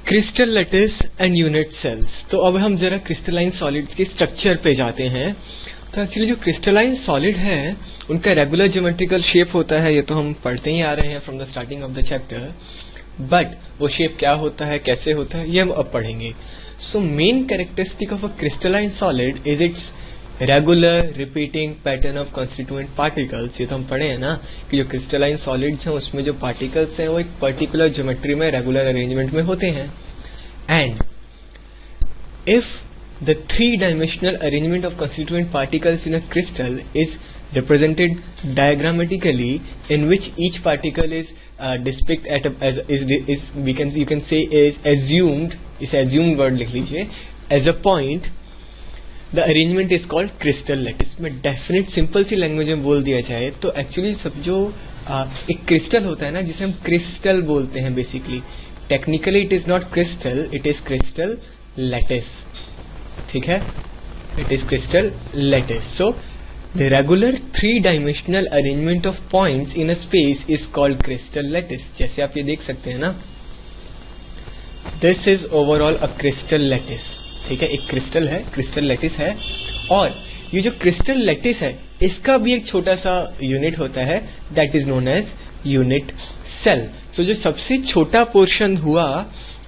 Crystal lattice and unit cells. तो अब हम जरा क्रिस्टलाइन सॉलिड्स के स्ट्रक्चर पे जाते हैं। तो एक्चुअली जो क्रिस्टलाइन सॉलिड है उनका रेगुलर ज्योमेट्रिकल शेप होता है, ये तो हम पढ़ते ही आ रहे हैं from the starting of the chapter. But वो शेप क्या होता है, कैसे होता है, ये हम अब पढ़ेंगे। So main characteristic of a crystalline solid is it's regular repeating pattern of constituent particles. ये तो हम पढ़े हैं ना कि जो क्रिस्टलाइन सॉलिड्स हैं उसमें जो पार्टिकल्स हैं वो एक पर्टिकुलर ज्योमेट्री में रेगुलर अरेंजमेंट में होते हैं। And if the three-dimensional arrangement of constituent particles in a crystal is represented diagrammatically, in which each particle is depicted at you can say is assumed, इस assumed word लिख लीजिए, as a point, the arrangement is called crystal lattice। में definite simple सी language में बोल दिया जाए तो actually सब जो एक क्रिस्टल होता है ना, जिसे हम क्रिस्टल बोलते हैं basically, technically it is not crystal, it is crystal lattice. ठीक है, it is crystal lattice. So the regular three dimensional arrangement of points in a space is called crystal lattice. जैसे आप ये देख सकते हैं ना, this is overall a crystal lattice. ठीक है, एक क्रिस्टल है, क्रिस्टल लैटिस है। और ये जो क्रिस्टल लैटिस है इसका भी एक छोटा सा यूनिट होता है, that is known as unit cell. तो जो सबसे छोटा पोर्शन हुआ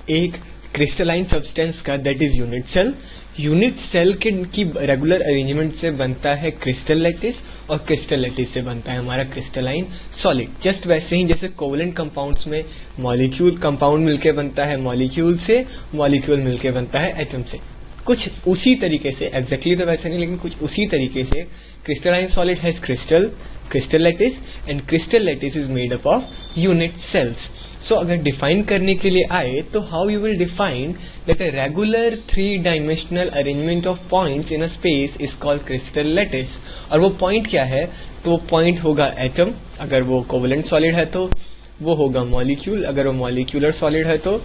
एक क्रिस्टलाइन सब्सटेंस का, that is unit cell. Unit cell की रेगुलर अरेंजमेंट से बनता है क्रिस्टल लैटिस, और क्रिस्टल लैटिस से बनता है हमारा क्रिस्टलाइन सॉलिड। जस्ट वैसे ही जैसे कोवलेंट कंपाउंड्स में मॉलिक्यूल कंपाउंड मिलके बनता है मॉलिक्यूल से, मॉलिक्यूल मिलके बनता है एटम से, कुछ उसी तरीके से, एग्जैक्टली तो वैसे नहीं लेकिन कुछ उसी तरीके से crystalline solid has crystal lattice, and crystal lattice is made up of unit cells. So अगर डिफाइन करने के लिए आए तो how you will define that a regular three dimensional arrangement of points in a space is called crystal lattice. और वो point क्या है, तो वो पॉइंट होगा एटम अगर वो कोवलेंट सॉलिड है तो, वो होगा मॉलिक्यूल अगर वो मॉलिक्यूलर सॉलिड है तो,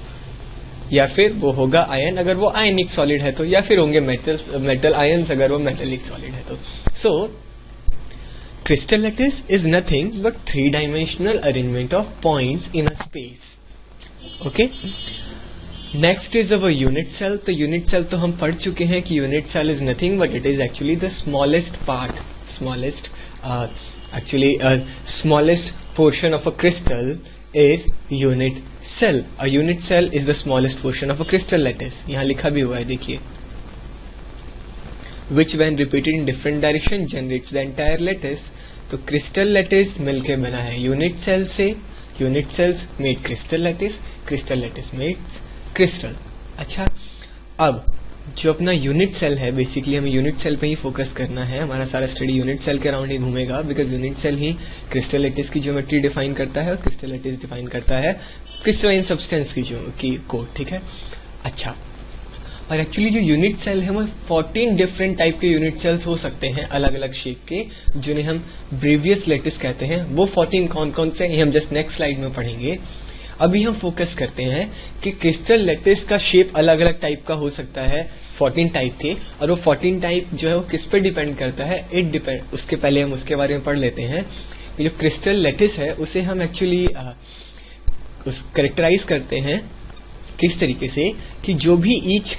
या फिर वो होगा आयन अगर वो आयनिक सॉलिड है तो, या फिर होंगे मेटल आयन्स अगर वो मेटेलिक सॉलिड है तो। सो crystal lattice is nothing but three-dimensional arrangement of points in a space. Okay. Next is our unit cell. तो unit cell तो हम पढ़ चुके हैं कि unit cell is nothing but it is actually the smallest portion of a crystal is unit cell. A unit cell is the smallest portion of a crystal lattice. यहाँ लिखा भी हुआ है, देखिए, which when repeated in different direction generates the entire lattice। तो crystal lattice मिलके बना है यूनिट सेल से, unit cells made crystal lattice makes crystal. अच्छा, अब जो अपना यूनिट सेल है, बेसिकली हमें यूनिट सेल पे ही फोकस करना है, हमारा सारा स्टडी यूनिट सेल के अराउंड ही घूमेगा, बिकॉज यूनिट सेल ही क्रिस्टल लैटिस की ज्योमेट्री डिफाइन करता है और क्रिस्टल लैटिस डिफाइन करता है क्रिस्टलाइन सब्सटेंस की कोड। ठीक है, अच्छा, और एक्चुअली जो यूनिट सेल है वो 14 डिफरेंट टाइप के यूनिट सेल्स हो सकते हैं, अलग अलग शेप के, जिन्हें हम ब्रेवियस लैटिस कहते हैं। वो 14 कौन कौन से हैं हम जस्ट नेक्स्ट स्लाइड में पढ़ेंगे। अभी हम फोकस करते हैं कि क्रिस्टल लैटिस का शेप अलग अलग टाइप का हो सकता है, 14 टाइप के, और वो 14 टाइप जो है वो किस पे डिपेंड करता है, उसके पहले हम उसके बारे में पढ़ लेते हैं कि जो क्रिस्टल लैटिस है उसे हम एक्चुअली कैरेक्टराइज करते हैं किस तरीके से कि जो भी ईच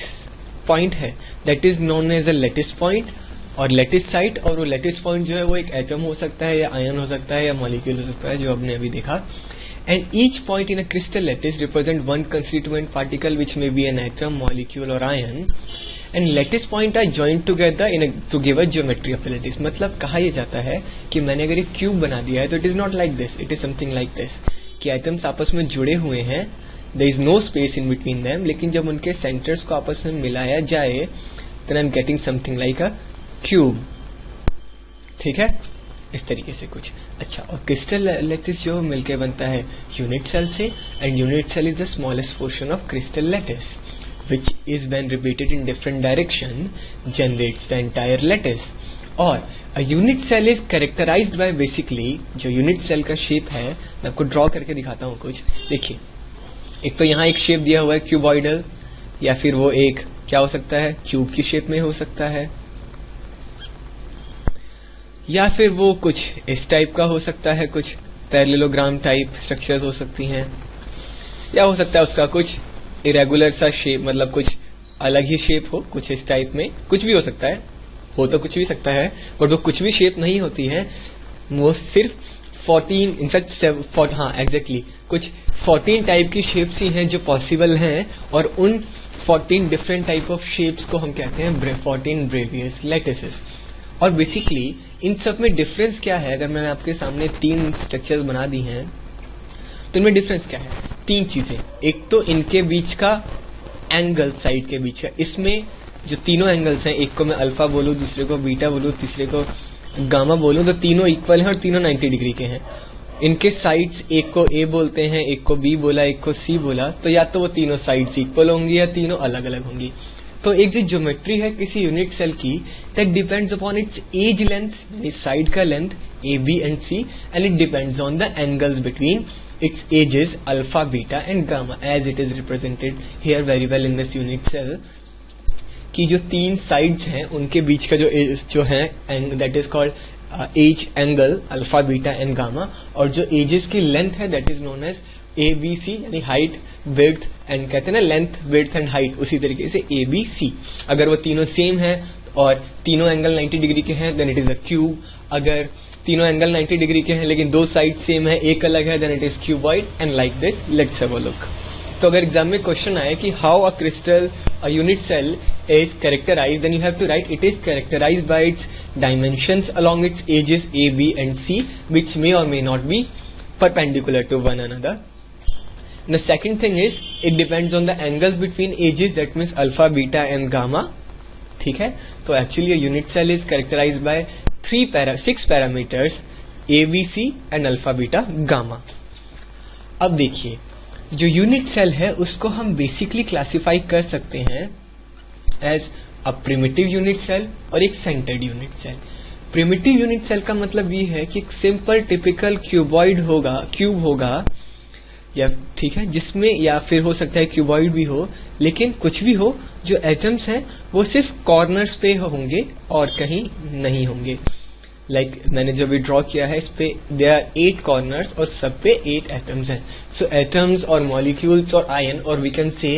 पॉइंट है that is known as a lattice point और लैटिस साइट, और वो लैटिस पॉइंट जो है वो एक एटम हो सकता है या आयन हो सकता है या मॉलिक्यूल हो सकता है, जो हमने अभी देखा। And each point in a crystal lattice represent one constituent particle which may be an atom, molecule or ion, and lattice point are joint together to give a geometry of lattice. मतलब कहा यह जाता है कि मैंने अगर एक cube बना दिया है तो it is not like this, it is something like this, कि एटम्स आपस में जुड़े हुए हैं, there is no space in between them, लेकिन जब उनके सेंटर्स को आपस में मिलाया जाए then I'm getting something like a cube। ठीक है, इस तरीके से कुछ। अच्छा, और क्रिस्टल लैटिस जो मिलके बनता है यूनिट सेल से, and unit cell is the smallest portion of crystal lattice which is when repeated in different direction generates the entire lattice। और a unit cell is characterized by basically, जो unit cell का shape है मैं आपको draw करके दिखाता हूँ कुछ। देखिए, एक तो यहाँ एक शेप दिया हुआ है क्यूबॉइडल, या फिर वो एक क्या हो सकता है, क्यूब की शेप में हो सकता है, या फिर वो कुछ इस टाइप का हो सकता है, कुछ पैरेललोग्राम टाइप स्ट्रक्चर्स हो सकती हैं, या हो सकता है उसका कुछ इरेगुलर सा शेप, मतलब कुछ अलग ही शेप हो, कुछ इस टाइप में, कुछ भी हो सकता है, हो तो कुछ भी सकता है, बट वो कुछ भी शेप नहीं होती है, वो सिर्फ 14 इनफैक्ट हाँ एग्जैक्टली कुछ 14 टाइप की शेप्स ही हैं जो पॉसिबल हैं, और उन 14 डिफरेंट टाइप ऑफ शेप्स को हम कहते हैं 14 ब्रेवियस लैटिसेस। और बेसिकली इन सब में डिफरेंस क्या है, अगर मैंने आपके सामने 3 स्ट्रक्चर्स बना दी हैं तो इनमें डिफरेंस क्या है? 3 चीजें। एक तो इनके बीच का एंगल साइड के बीच है, इसमें जो तीनों एंगल्स हैं, एक को मैं अल्फा बोलूं, दूसरे को बीटा बोलूं, तीसरे को गामा बोलूं, तो तीनों इक्वल हैं और तीनों 90 डिग्री के हैं। इनके साइड्स, एक को ए बोलते हैं, एक को बी बोला, एक को सी बोला, तो या तो वो तीनों साइड्स इक्वल होंगी या तीनों अलग अलग होंगी। तो एक जो ज्योमेट्री है किसी यूनिट सेल की, that depends upon its edge length, यानी साइड का length A B and C, and it depends on the angles between its ages alpha, beta and gamma as it is represented here very well in this unit cell, कि जो 3 sides हैं उनके बीच का जो है that is called age angle alpha, beta and gamma, और जो ages की length है that is known as ABC, यानी height, width and कहते हैं ना length, width and height, उसी तरीके से ABC। अगर वो तीनों सेम है और तीनों एंगल 90 डिग्री के हैं then it is a cube. अगर तीनों एंगल 90 डिग्री के हैं लेकिन 2 साइड सेम है, एक अलग है, then it is cuboid and like this. Let's have a look. तो अगर एग्जाम में क्वेश्चन आए कि how a crystal a unit cell is characterised, then you have to write it is characterised by its dimensions along its axes A B and C which may or may not be perpendicular to one another. The second thing is it depends on the angles between ages, that means alpha, beta and gamma. ठीक है, तो actually a unit cell is characterized by 6 parameters A, B, C and alpha, beta, gamma. अब देखिए, जो unit cell है उसको हम basically classify कर सकते हैं as a primitive unit cell और एक centred unit cell. Primitive unit cell का मतलब ये है कि एक सिंपल टिपिकल क्यूब होगा, या ठीक है, जिसमें या फिर हो सकता है क्यूबॉइड भी हो, लेकिन कुछ भी हो, जो एटम्स हैं वो सिर्फ कॉर्नर्स पे होंगे और कहीं नहीं होंगे। लाइक मैंने जो भी ड्रॉ किया है इस पे देयर आर 8 कॉर्नर्स और सब पे 8 एटम्स हैं। सो एटम्स और मॉलिक्यूल्स और आयन और we can say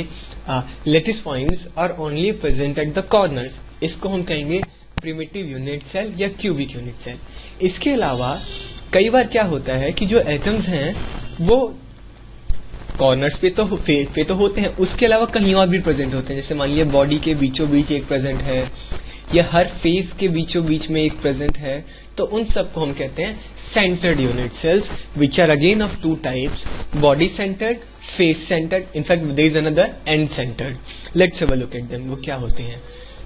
lattice points are only present at the corners. इसको हम कहेंगे प्रिमिटिव यूनिट सेल या क्यूबिक यूनिट सेल। इसके अलावा कई बार क्या होता है कि जो एटम्स हैं वो कॉर्नर्स पे तो होते हैं, उसके अलावा कहीं और भी प्रेजेंट होते हैं। जैसे मान लिया बॉडी के बीचों बीच एक प्रेजेंट है, या हर फेस के बीचों बीच में एक प्रेजेंट है, तो उन सब को हम कहते हैं centred unit cells, which are again of 2 types, body centred, face centred, in fact there is another end centred. Let's have a look at them. वो क्या होते हैं?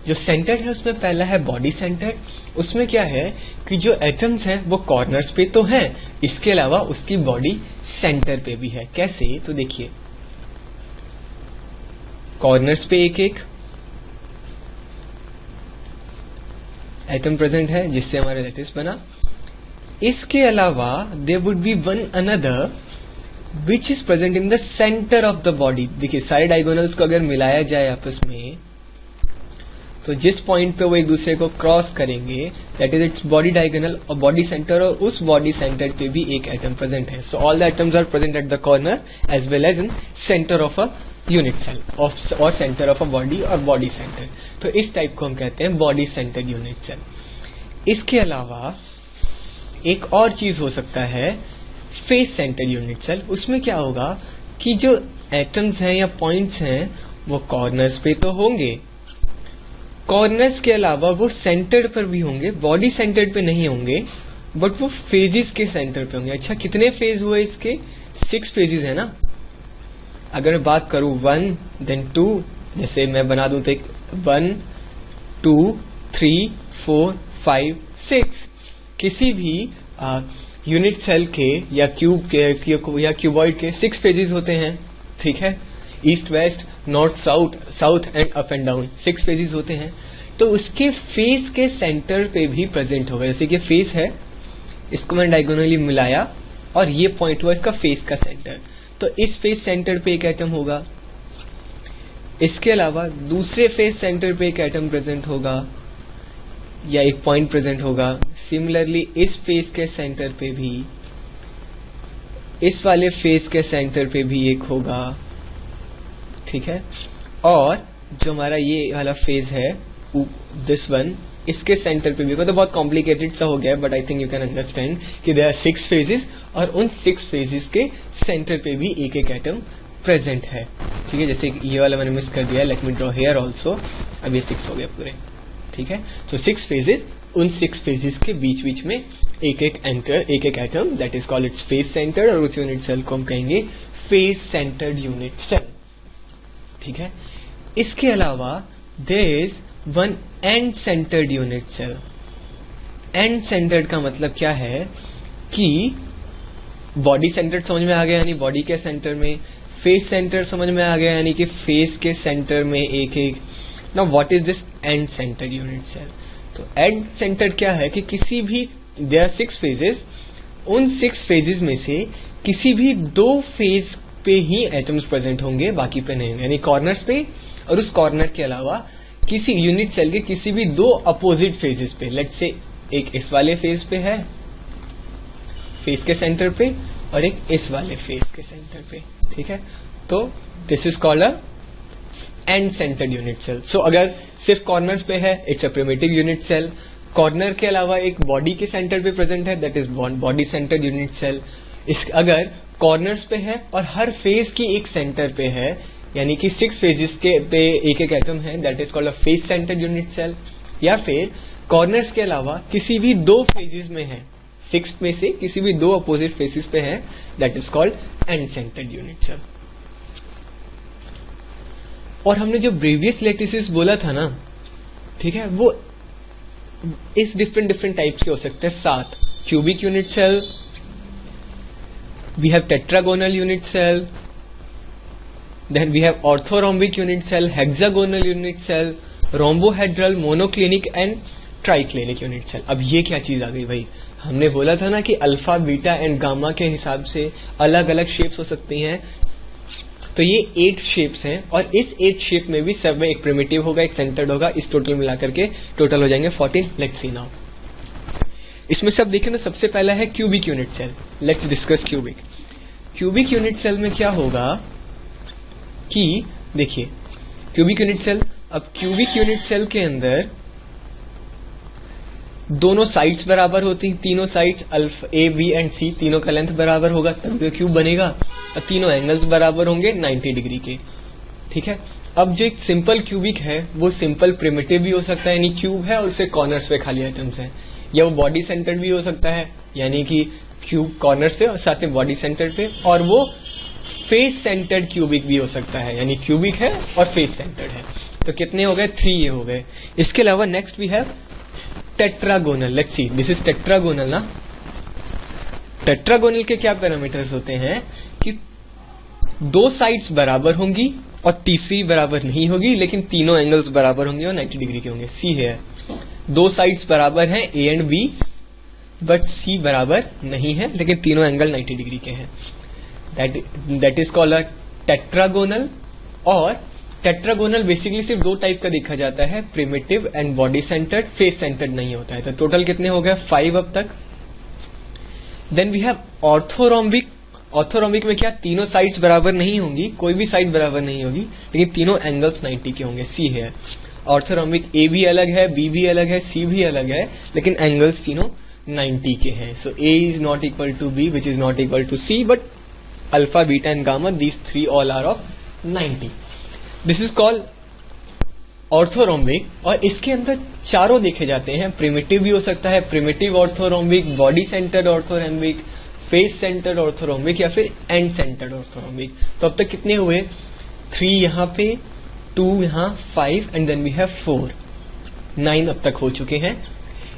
जो सेंटर्ड है उसमें पहला है बॉडी सेंटर्ड। उसमें क्या है कि जो एटम्स हैं वो कॉर्नर्स पे तो हैं, इसके अलावा उसकी बॉडी सेंटर पे भी है। कैसे? तो देखिए, कॉर्नर्स पे एक एक एटम प्रेजेंट है जिससे हमारा लैटिस बना। इसके अलावा there would be one another which is present in the centre of the body. देखिए, सारे डायगोनल्स को अगर मिलाया जाए आपस में, तो जिस पॉइंट पे वो एक दूसरे को क्रॉस करेंगे that is its body diagonal और बॉडी सेंटर, और उस बॉडी सेंटर पे भी एक एटम प्रेजेंट है। So all the atoms are present at the corner as well as in centre of a unit cell और सेंटर ऑफ अ बॉडी और body centre. तो इस टाइप को हम कहते हैं बॉडी सेंटर्ड यूनिट सेल। इसके अलावा एक और चीज हो सकता है फेस सेंटर्ड यूनिट सेल। उसमें क्या होगा कि जो एटम्स हैं या पॉइंट्स हैं वो कॉर्नर्स पे तो होंगे, कॉर्नर्स के अलावा वो सेंटर्ड पर भी होंगे, बॉडी सेंटर्ड पे नहीं होंगे, बट वो फेजेस के सेंटर पे होंगे। अच्छा, कितने फेज हुए इसके? 6 फेजेस है ना। अगर मैं बात करूं 1 देन 2, जैसे मैं बना दूं तो 1 2 3 4 5 6 किसी भी यूनिट सेल के या क्यूब के या क्यूबॉइड के 6 फेजेस होते हैं। ठीक है, east west north south, south and up and down 6 phases होते हैं। तो उसके फेस के सेंटर पे भी प्रेजेंट होगा। जैसे कि फेस है, इसको मैंने डायगोनली मिलाया और ये पॉइंट हुआ इसका फेस का सेंटर, तो इस फेस सेंटर पे एक एटम होगा। इसके अलावा दूसरे फेस सेंटर पे एक एटम प्रेजेंट होगा या एक पॉइंट प्रेजेंट होगा। सिमिलरली इस फेस के सेंटर पे भी, इस वाले फेस के सेंटर पे भी एक होगा। ठीक है। और जो हमारा ये वाला फेज है दिस वन, इसके सेंटर पे भी तो बहुत कॉम्प्लिकेटेड सा हो गया है, but I think you can understand कि देयर आर 6 फेजेस और उन 6 फेजेस के सेंटर पे भी एक एक एटम प्रेजेंट है, ठीक है। जैसे ये वाला मैंने मिस कर दिया, let me draw here also, अब ये 6 हो गया पूरे, ठीक है। तो 6 फेजेस, उन 6 फेजेस के बीच बीच में एक एक atom, that is called its phase centred, और उस यूनिट सेल को हम कहेंगे फेज सेंटर्ड यूनिट सेल, ठीक है। इसके अलावा there is one end centred unit cell. End centred का मतलब क्या है कि बॉडी सेंटर्ड समझ में आ गया, यानी बॉडी के सेंटर में, फेस सेंटर समझ में आ गया, यानी कि फेस के सेंटर में एक एक। Now what is this end centred unit cell? तो एंड सेंटर्ड क्या है कि किसी भी, देयर आर 6 फेजेस, उन 6 फेजेस में से किसी भी 2 फेज पे ही एटम्स प्रेजेंट होंगे, बाकी पे नहीं, यानी कॉर्नर्स पे, और उस कॉर्नर के अलावा किसी यूनिट सेल के किसी भी 2 अपोजिट फेजेस पे, लेट्स से एक इस वाले फेज पे है, फेज के सेंटर पे, और एक इस वाले फेज के सेंटर पे, ठीक है। तो this is called a end centred unit cell. So अगर सिर्फ कॉर्नर्स पे है, it's a primitive unit cell. Corner के अलावा एक बॉडी के सेंटर पे प्रेजेंट है, that is body centred unit cell. अगर कॉर्नर्स पे है और हर फेज की एक सेंटर पे है, यानी कि 6 फेजेस के पे एक एक एटम है, that is called a face centred unit cell. या फिर कॉर्नर्स के अलावा किसी भी 2 फेजेस में है, 6 में से किसी भी 2 अपोजिट फेसेस पे है, that is called end centred unit cell. और हमने जो प्रीवियस लैटिसेस बोला था ना, ठीक है, वो इस डिफरेंट टाइप्स के हो सकते हैं 7। Cubic unit cell, we have tetragonal unit cell, then we have orthorhombic unit cell, hexagonal unit cell, rhombohedral, monoclinic and triclinic unit cell। अब ये क्या चीज आ गई भाई? हमने बोला था ना कि अल्फा, बीटा एंड गामा के हिसाब से अलग अलग शेप्स हो सकती हैं, तो ये 8 शेप्स हैं, और इस 8 शेप में भी सब में एक प्रिमिटिव होगा, एक सेंटर्ड होगा, इस टोटल मिलाकर के टोटल हो जाएंगे 14। लेट्स सी नाउ, इसमें सब देखें ना, सबसे पहला है cubic unit cell. Let's discuss cubic. Cubic unit cell में क्या होगा कि देखिए, क्यूबिक यूनिट सेल, अब क्यूबिक यूनिट सेल के अंदर दोनों साइड्स बराबर होती हैं, तीनों sides alpha, A, B and C, तीनों का लेंथ बराबर होगा, तब तो क्यूब बनेगा, और तीनों एंगल्स बराबर होंगे 90 डिग्री के, ठीक है। अब जो एक सिंपल क्यूबिक है वो सिंपल प्रिमिटिव भी हो सकता है, यानी क्यूब है और उससे कॉर्नर्स पे खाली आइटम्स हैं, या वो बॉडी सेंटर्ड भी हो सकता है, यानी कि क्यूब कॉर्नर्स पे और साथ में बॉडी सेंटर पे, और वो फेस सेंटर्ड क्यूबिक भी हो सकता है, यानी क्यूबिक है और फेस सेंटर्ड है। तो कितने हो गए? 3 ये हो गए। इसके अलावा next we have tetragonal. Let's see, this is tetragonal ना। टेट्रागोनल के क्या पैरामीटर्स होते हैं कि 2 साइड्स बराबर होंगी और तीसरी बराबर नहीं होगी, लेकिन तीनों एंगल्स बराबर होंगे और 90 डिग्री के होंगे। सी है, 2 साइड्स बराबर हैं ए एंड बी, बट सी बराबर नहीं है, लेकिन तीनों एंगल 90 डिग्री के हैं। That is called a tetragonal. और टेट्रागोनल बेसिकली सिर्फ 2 टाइप का देखा जाता है, primitive and body centred, face centred नहीं होता है। तो टोटल कितने हो गए? 5 अब तक। Then we have orthorhombic. Orthorhombic में क्या, तीनों साइड्स बराबर नहीं होंगी, कोई भी साइड बराबर नहीं होगी, लेकिन तीनों एंगल्स 90 के होंगे। सी है ऑर्थोरोम्बिक, ए भी अलग है, बी भी अलग है, सी भी अलग है, लेकिन एंगल्स तीनों 90 के हैं। So A is not equal to B which is not equal to C, but alpha, beta and gamma, these 3 all are of 90। This is called orthorhombic. और इसके अंदर चारों देखे जाते हैं, प्रिमिटिव भी हो सकता है, primitive orthorhombic, body centred orthorhombic, face centred orthorhombic, या फिर एंड सेंटर्ड ऑर्थोरोम्बिक। तो अब तक कितने हुए? 3 यहां पे, 2 यहां, 5 एंड देन वी हैव 4, 9 अब तक हो चुके हैं।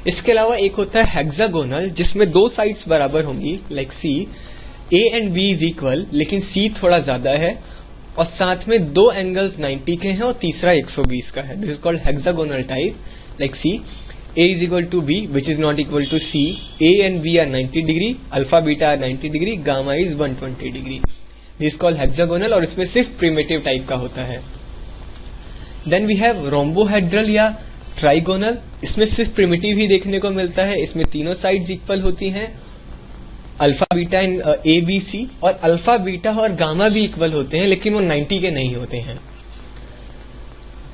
इसके अलावा एक होता है हेक्सागोनल, जिसमें 2 साइड्स बराबर होंगी, like see, A and B is equal, लेकिन सी थोड़ा ज्यादा है, और साथ में 2 एंगल्स 90 के हैं और तीसरा 120 का है। This is called hexagonal type, like see, A is equal to B, which is not equal to C. A and B are 90 degree, alpha, beta are 90 degree, gamma is 120 degree. This is called hexagonal, और इसमें सिर्फ primitive type का होता है। Then we have rhombohedral या trigonal, इसमें सिर्फ primitive ही देखने को मिलता है, इसमें तीनों साइड्स इक्वल होती हैं alpha beta in A B C, और अल्फा बीटा और गामा भी इक्वल होते हैं लेकिन वो 90 के नहीं होते हैं.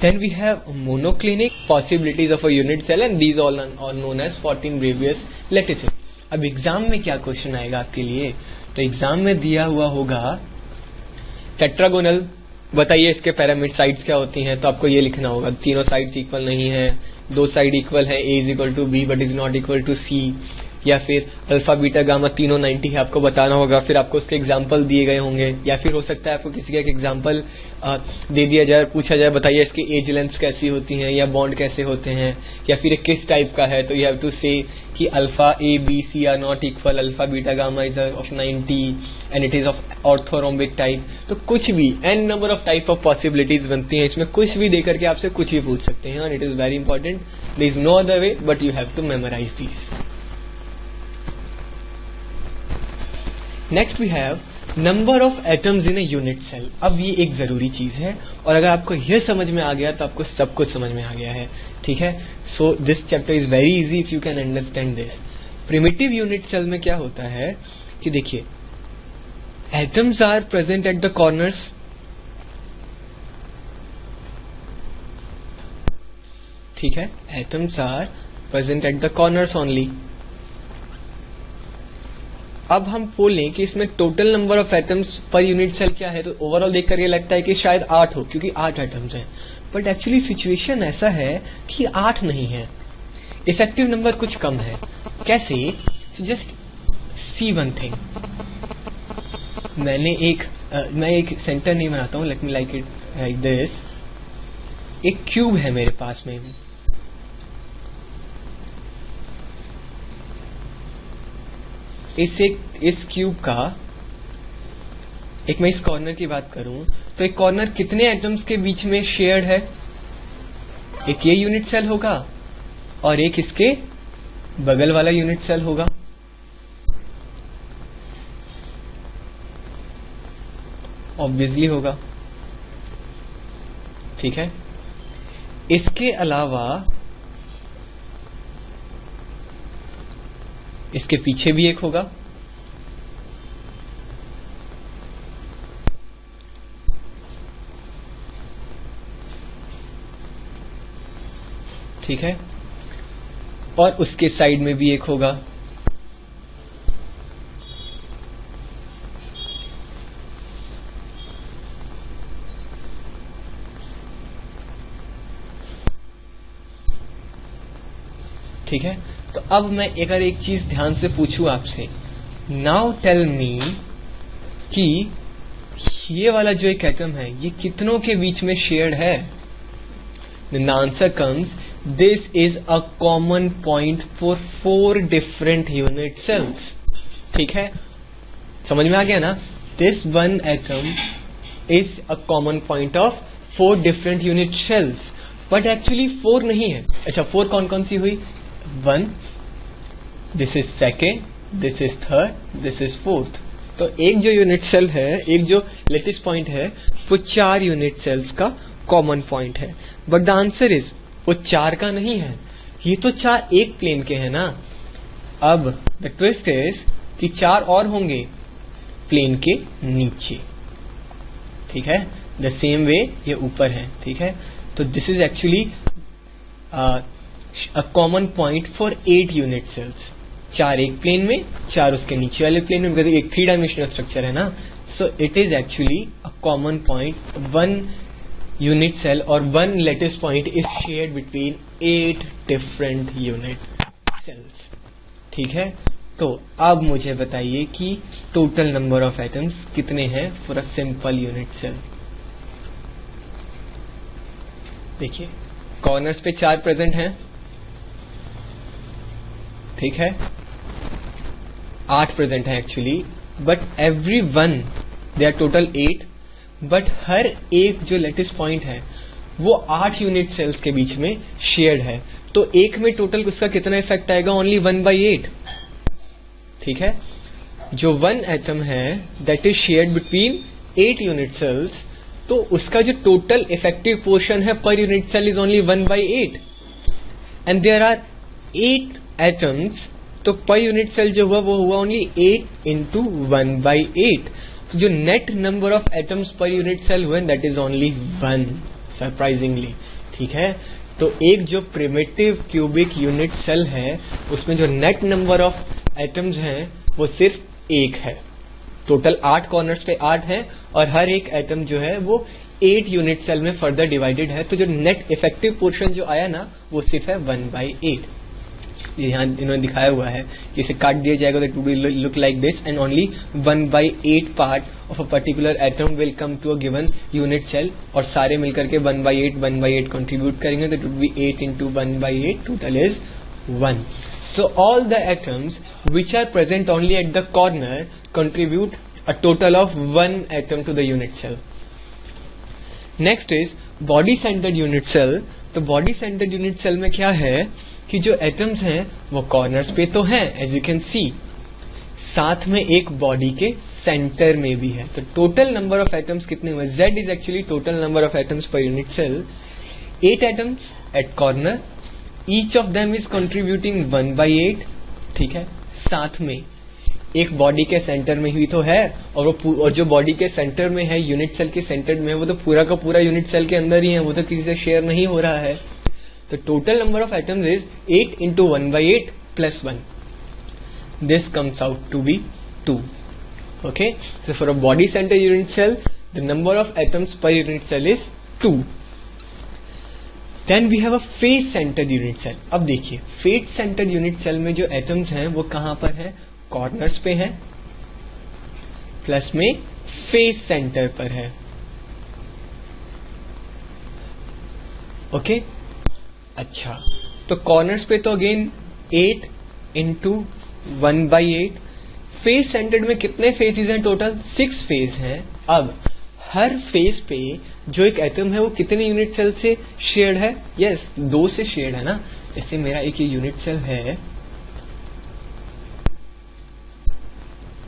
Then we have monoclinic possibilities of a unit cell and these all are known as 14 Bravais lattices. अब एग्जाम में क्या क्वेश्चन आएगा आपके लिए? तो एग्जाम में दिया हुआ होगा टेट्रागोनल, बताइए इसके पैरामीटर साइड्स क्या होती हैं. तो आपको ये लिखना होगा तीनों साइड्स इक्वल नहीं है, दो साइड इक्वल है, A is equal to B but is not equal to C, या फिर अल्फा बीटा गामा तीनों 90 है, आपको बताना होगा. फिर आपको उसके एग्जाम्पल दिए गए होंगे, या फिर हो सकता है आपको किसी का एक एग्जाम्पल दे दिया जाए, पूछा जाए बताइए इसकी एज लेंथ कैसी होती हैं या बॉन्ड कैसे होते हैं, या फिर किस टाइप का है. तो you have to say that alpha A B C are not equal, alpha beta gamma is of 90 and it is of orthorhombic type. तो कुछ भी n number of type of possibilities बनती हैं, इसमें कुछ भी देकर के आपसे कुछ भी पूछ सकते हैं. And it is very important, there is no other way but you have to memorise these. Next we have number of atoms in a unit cell. अब ये एक जरूरी चीज है, और अगर आपको यह समझ में आ गया तो आपको सब कुछ समझ में आ गया है. ठीक है, so this chapter is very easy if you can understand this. Primitive unit cell में क्या होता है कि देखिए, atoms are present at the corners. ठीक है, atoms are present at the corners only. अब हम बोलें कि इसमें total number of atoms per unit cell क्या है, तो ओवरऑल देख कर ये लगता है कि शायद 8 हो, क्योंकि 8 एटम्स हैं. बट एक्चुअली सिचुएशन ऐसा है कि 8 नहीं है, इफेक्टिव नंबर कुछ कम है. कैसे? Just see one thing. मैं एक सेंटर नहीं बनाता हूं, let me like it like this. एक क्यूब है मेरे पास में, इस क्यूब का मैं इस कॉर्नर की बात करूं तो एक कॉर्नर कितने एटम्स के बीच में शेयर्ड है? एक ये यूनिट सेल होगा और एक इसके बगल वाला यूनिट सेल होगा. ऑब्वियसली होगा. ठीक है, इसके अलावा इसके पीछे भी एक होगा. ठीक है, और उसके साइड में भी एक होगा. ठीक है, तो अब मैं अगर एक चीज ध्यान से पूछूं आपसे, नाउ टेल मी कि ये वाला जो एक एटम है ये कितनों के बीच में शेयर्ड है? The answer comes this is a common point for 4 different unit cells. ठीक है, समझ में आ गया ना? This one atom is a common point of 4 different unit cells, but actually 4 नहीं है. अच्छा, 4 कौन कौन सी हुई? 1, this is second, this is third, this is fourth. तो एक जो यूनिट सेल है, एक जो लेटिस पॉइंट है, वो 4 यूनिट सेल्स का कॉमन पॉइंट है. बट द आंसर इज वो 4 का नहीं है, ये तो 4 एक प्लेन के हैं ना. अब द ट्विस्ट इज कि 4 और होंगे प्लेन के नीचे. ठीक है, द सेम वे ये ऊपर है. ठीक है, तो this is actually a common point for 8 unit cells. 4 एक प्लेन में, 4 उसके नीचे वाले प्लेन में, बिकॉज एक 3 डायमेंशनल स्ट्रक्चर है ना. So it is actually a common point. 1 unit cell और 1 lattice point is shared between 8 different unit cells. ठीक है, तो अब मुझे बताइए कि टोटल नंबर ऑफ एटम्स कितने हैं for a simple unit cell. देखिए, कॉर्नर्स पे 4 प्रेजेंट हैं. ठीक है, 8 प्रेजेंट है actually, but every one they are total 8. But हर एक जो लेटिस पॉइंट है वो 8 यूनिट सेल्स के बीच में शेयर्ड है. तो एक में टोटल उसका कितना इफेक्ट आएगा? ओनली 1/8. ठीक है, जो 1 एटम है that is shared between 8 unit cells, तो उसका जो टोटल इफेक्टिव पोर्शन है per unit cell is only 1/8. And there are 8 atoms तो पर यूनिट सेल जो हुआ वो हुआ ओनली 8 इंटू 1/8। तो जो net number of atoms per unit cell हुए दैट इज ओनली 1 सरप्राइजिंगली। ठीक है, तो एक जो प्रिमिटिव क्यूबिक यूनिट सेल है उसमें जो नेट नंबर ऑफ एटम्स हैं वो सिर्फ 1 है। टोटल 8 कॉर्नर्स पे 8 है और हर एक एटम जो है वो 8 यूनिट सेल में फर्दर डिवाइडेड है। तो जो नेट इफेक्टिव पोर्शन जो आया ना वो सिर्फ है 1/8। ये यहाँ इन्होंने दिखाया हुआ है कि इसे काट दिया जाएगा तो it will look like this and only 1/8 part of a particular atom will come to a given unit cell और सारे मिलकर के 1/8 कंट्रीब्यूट करेंगे तो it would be 8 into 1/8 total is 1। So all the atoms which are present only at the corner contribute a total of 1 atom to the unit cell. Next is body centered unit cell. तो body centered unit cell में क्या है कि जो atoms हैं वो corners पे तो हैं as you can see, साथ में एक body के center में भी है। तो total number of atoms कितने हुए? Z is actually total number of atoms per unit cell. 8 atoms at corner. Each of them is contributing 1/8। ठीक है, साथ में एक बॉडी के सेंटर में ही तो है और जो बॉडी के सेंटर में है यूनिट सेल के सेंटर में वो तो पूरा का पूरा यूनिट सेल के अंदर ही है, वो तो किसी से शेयर नहीं हो रहा है। तो total number of atoms is 8 into 1/8 plus 1। This comes out to be 2। Okay, so for a body center unit cell the number of atoms per unit cell is 2। Then we have a face centered unit cell. अब देखिए face centered unit cell में जो atoms हैं वो कहां पर है? Corners पे है प्लस में फेस सेंटर पर है। ओके, अच्छा, तो कॉर्नर्स पे तो अगेन 8 इंटू 1/8। फेस सेंटर्ड में कितने फेसेस हैं? टोटल 6 फेस हैं। अब हर फेस पे जो एक एटम है वो कितने यूनिट सेल से शेयर्ड है? यस, 2 से शेयर्ड है ना। जैसे मेरा एक ये यूनिट सेल है,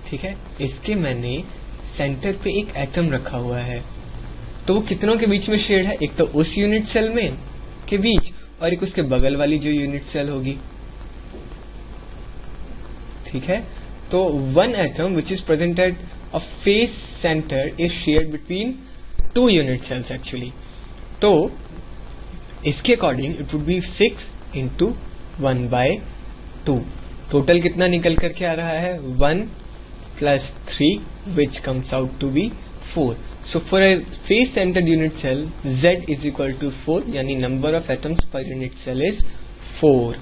ठीक है, इसके मैंने सेंटर पे एक एटम रखा हुआ है तो वो कितनों के बीच में शेयर्ड है? एक तो उस यूनिट सेल में के बीच और एक उसके बगल वाली जो यूनिट सेल होगी। ठीक है, तो 1 atom which is present at a face center is shared between 2 unit cells actually. तो इसके according it would B 6 into 1/2। Total कितना निकल करके आ रहा है? 1 plus 3 which comes out to be 4. So for a face centered unit cell Z is equal to 4 यानी number of atoms per unit cell is 4.